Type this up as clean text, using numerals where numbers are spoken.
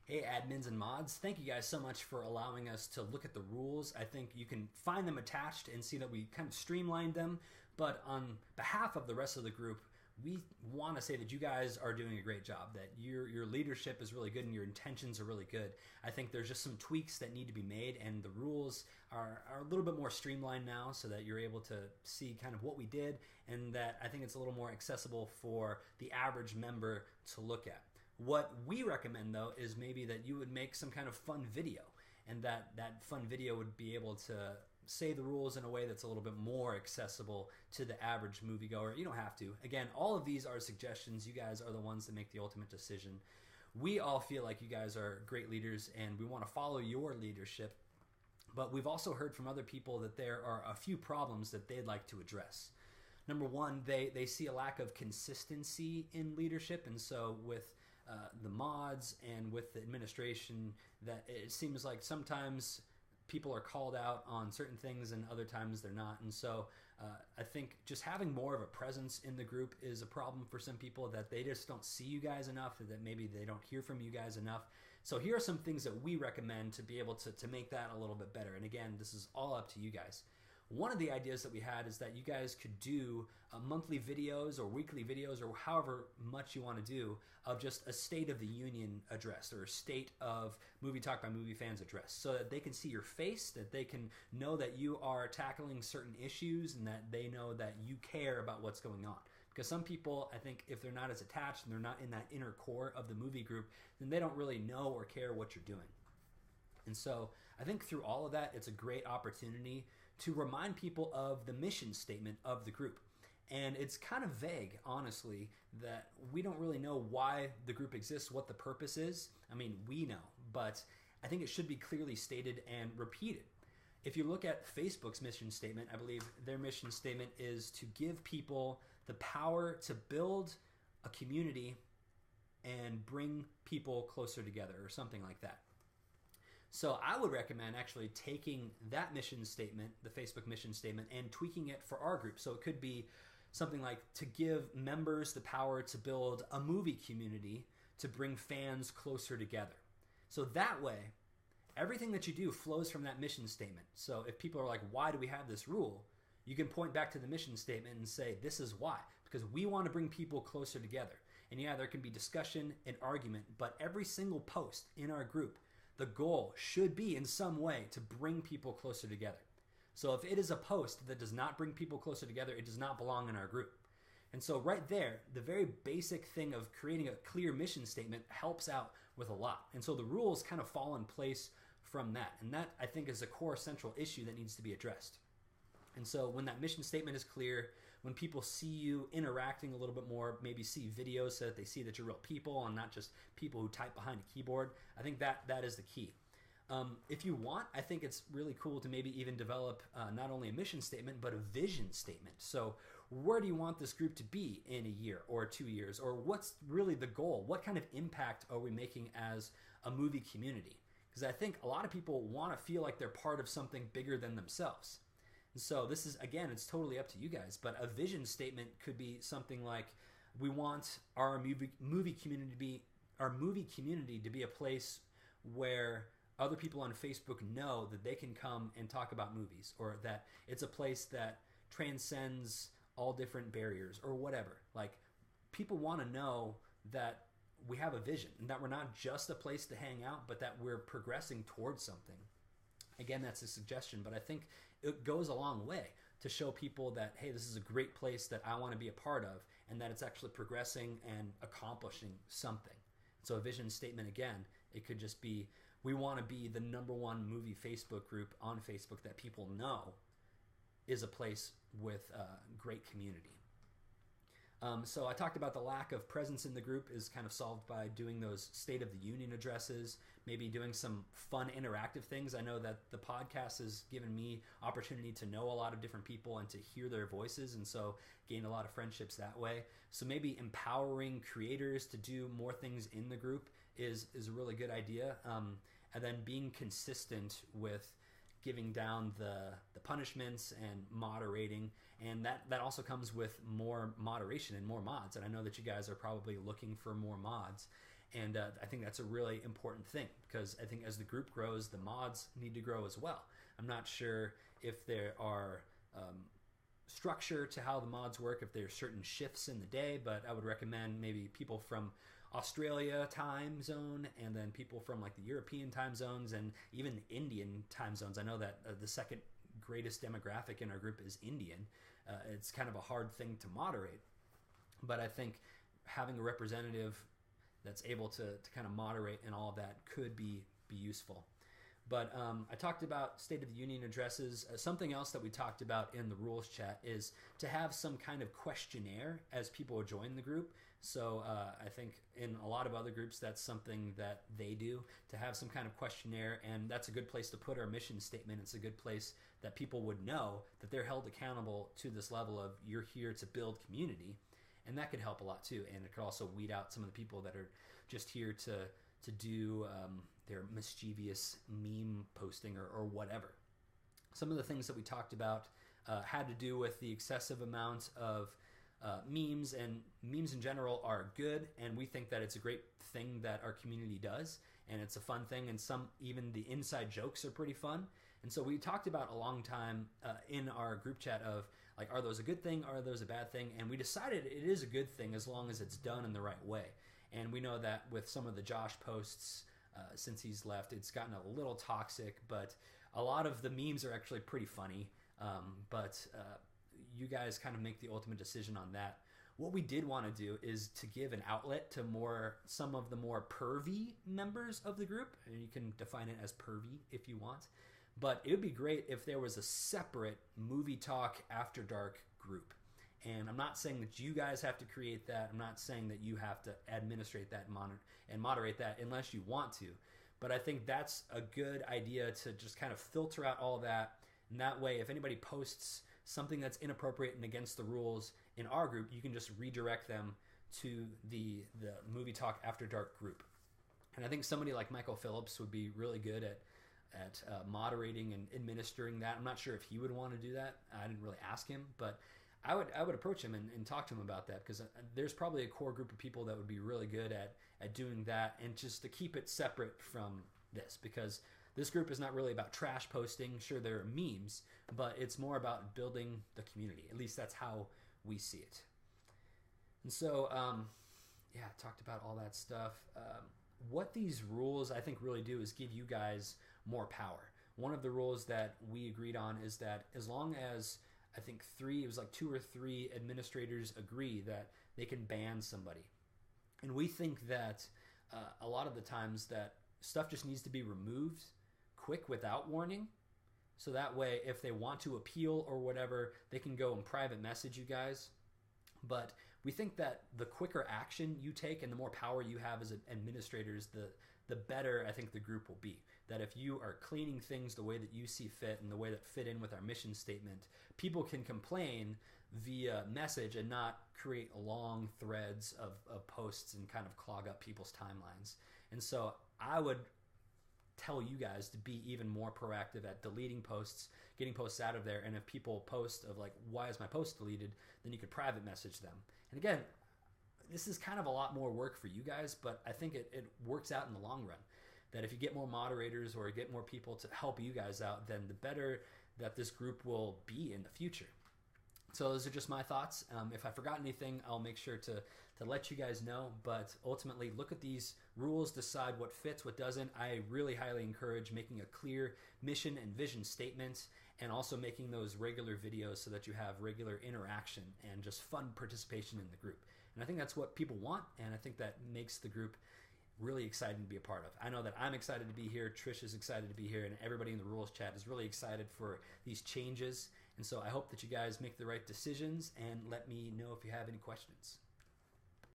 Hey admins and mods, thank you guys so much for allowing us to look at the rules. I think you can find them attached and see that we kind of streamlined them, but on behalf of the rest of the group, we want to say that you guys are doing a great job, that your leadership is really good and your intentions are really good. I think there's just some tweaks that need to be made, and the rules are a little bit more streamlined now so that you're able to see kind of what we did, and that I think it's a little more accessible for the average member to look at. What we recommend, though, is maybe that you would make some kind of fun video, and that fun video would be able to say the rules in a way that's a little bit more accessible to the average moviegoer. You don't have to. Again, all of these are suggestions. You guys are the ones that make the ultimate decision. We all feel like you guys are great leaders, and we want to follow your leadership. But we've also heard from other people that there are a few problems that they'd like to address. Number one, they see a lack of consistency in leadership, and so with the mods and with the administration, that it seems like sometimes people are called out on certain things and other times they're not. And so I think just having more of a presence in the group is a problem for some people, that they just don't see you guys enough, that maybe they don't hear from you guys enough. So here are some things that we recommend to be able to make that a little bit better. And again, this is all up to you guys. One of the ideas that we had is that you guys could do monthly videos or weekly videos or however much you want to do of just a State of the Union address or a State of Movie Talk by Movie Fans address, so that they can see your face, that they can know that you are tackling certain issues, and that they know that you care about what's going on. Because some people, I think, if they're not as attached and they're not in that inner core of the movie group, then they don't really know or care what you're doing. And so I think through all of that, it's a great opportunity to remind people of the mission statement of the group. And it's kind of vague, honestly, that we don't really know why the group exists, what the purpose is. I mean, we know, but I think it should be clearly stated and repeated. If you look at Facebook's mission statement, I believe their mission statement is to give people the power to build a community and bring people closer together, or something like that. So I would recommend actually taking that mission statement, the Facebook mission statement, and tweaking it for our group. So it could be something like to give members the power to build a movie community to bring fans closer together. So that way, everything that you do flows from that mission statement. So if people are like, why do we have this rule? You can point back to the mission statement and say, this is why. Because we want to bring people closer together. And yeah, there can be discussion and argument, but every single post in our group, the goal should be in some way to bring people closer together. So if it is a post that does not bring people closer together, it does not belong in our group. And so right there, the very basic thing of creating a clear mission statement helps out with a lot. And so the rules kind of fall in place from that. And that, I think, is a core central issue that needs to be addressed. And so when that mission statement is clear, when people see you interacting a little bit more, maybe see videos so that they see that you're real people and not just people who type behind a keyboard, I think that is the key. If you want, I think it's really cool to maybe even develop not only a mission statement, but a vision statement. So where do you want this group to be in a year or 2 years? Or what's really the goal? What kind of impact are we making as a movie community? Because I think a lot of people want to feel like they're part of something bigger than themselves. So this is, again, it's totally up to you guys, but a vision statement could be something like, we want our movie community to be a place where other people on Facebook know that they can come and talk about movies, or that it's a place that transcends all different barriers, or whatever. Like, people want to know that we have a vision, and that we're not just a place to hang out, but that we're progressing towards something. Again, that's a suggestion, but I think it goes a long way to show people that, hey, this is a great place that I want to be a part of, and that it's actually progressing and accomplishing something. So a vision statement, again, it could just be, we want to be the #1 movie Facebook group on Facebook that people know is a place with a great community. So I talked about the lack of presence in the group is kind of solved by doing those State of the Union addresses, maybe doing some fun interactive things. I know that the podcast has given me opportunity to know a lot of different people and to hear their voices, and so gain a lot of friendships that way. So maybe empowering creators to do more things in the group is a really good idea. And then being consistent with giving down the punishments and moderating, and that also comes with more moderation and more mods. And I know that you guys are probably looking for more mods. And I think that's a really important thing, because I think as the group grows, the mods need to grow as well. I'm not sure if there are structure to how the mods work, if there's certain shifts in the day, but I would recommend maybe people from Australia time zone, and then people from like the European time zones, and even Indian time zones. I know that the second greatest demographic in our group is Indian. It's kind of a hard thing to moderate, but I think having a representative that's able to kind of moderate and all of that could be useful. But I talked about State of the Union addresses. Something else that we talked about in the rules chat is to have some kind of questionnaire as people join the group. So I think in a lot of other groups, that's something that they do, to have some kind of questionnaire, and that's a good place to put our mission statement. It's a good place that people would know that they're held accountable to this level of, you're here to build community, and that could help a lot too. And it could also weed out some of the people that are just here to do their mischievous meme posting or whatever. Some of the things that we talked about had to do with the excessive amount of memes, and memes in general are good, and we think that it's a great thing that our community does, and it's a fun thing, and even the inside jokes are pretty fun. And so we talked about a long time in our group chat of, like, are those a good thing, are those a bad thing? And we decided it is a good thing as long as it's done in the right way. And we know that with some of the Josh posts since he's left, it's gotten a little toxic, but a lot of the memes are actually pretty funny. But you guys kind of make the ultimate decision on that. What we did want to do is to give an outlet to some of the more pervy members of the group, and you can define it as pervy if you want. But it would be great if there was a separate movie talk after dark group. And I'm not saying that you guys have to create that. I'm not saying that you have to administrate that and moderate that unless you want to. But I think that's a good idea, to just kind of filter out all that. And that way, if anybody posts something that's inappropriate and against the rules in our group, you can just redirect them to the movie talk after dark group. And I think somebody like Michael Phillips would be really good at moderating and administering that. I'm not sure if he would want to do that. I didn't really ask him, but I would approach him and talk to him about that, because there's probably a core group of people that would be really good at doing that, and just to keep it separate from this, because this group is not really about trash posting. Sure, there are memes, but it's more about building the community. At least that's how we see it. And so, yeah, I talked about all that stuff. What these rules, I think, really do is give you guys more power. One of the rules that we agreed on is that as long as, I think it was like 2 or 3 administrators agree that they can ban somebody. And we think that a lot of the times that stuff just needs to be removed quick without warning. So that way, if they want to appeal or whatever, they can go and private message you guys. But we think that the quicker action you take and the more power you have as administrators, the better I think the group will be. That if you are cleaning things the way that you see fit and the way that fit in with our mission statement, people can complain via message and not create long threads of posts and kind of clog up people's timelines. And so I would tell you guys to be even more proactive at deleting posts, getting posts out of there. And if people post of like, why is my post deleted, then you could private message them. And again, this is kind of a lot more work for you guys, but I think it works out in the long run. That if you get more moderators or get more people to help you guys out, then the better that this group will be in the future. So those are just my thoughts. If I forgot anything, I'll make sure to let you guys know. But ultimately, look at these rules, decide what fits, what doesn't. I really highly encourage making a clear mission and vision statement, and also making those regular videos so that you have regular interaction and just fun participation in the group. And I think that's what people want, and I think that makes the group really exciting to be a part of. I know that I'm excited to be here, Trish is excited to be here, and everybody in the rules chat is really excited for these changes. And so I hope that you guys make the right decisions, and let me know if you have any questions.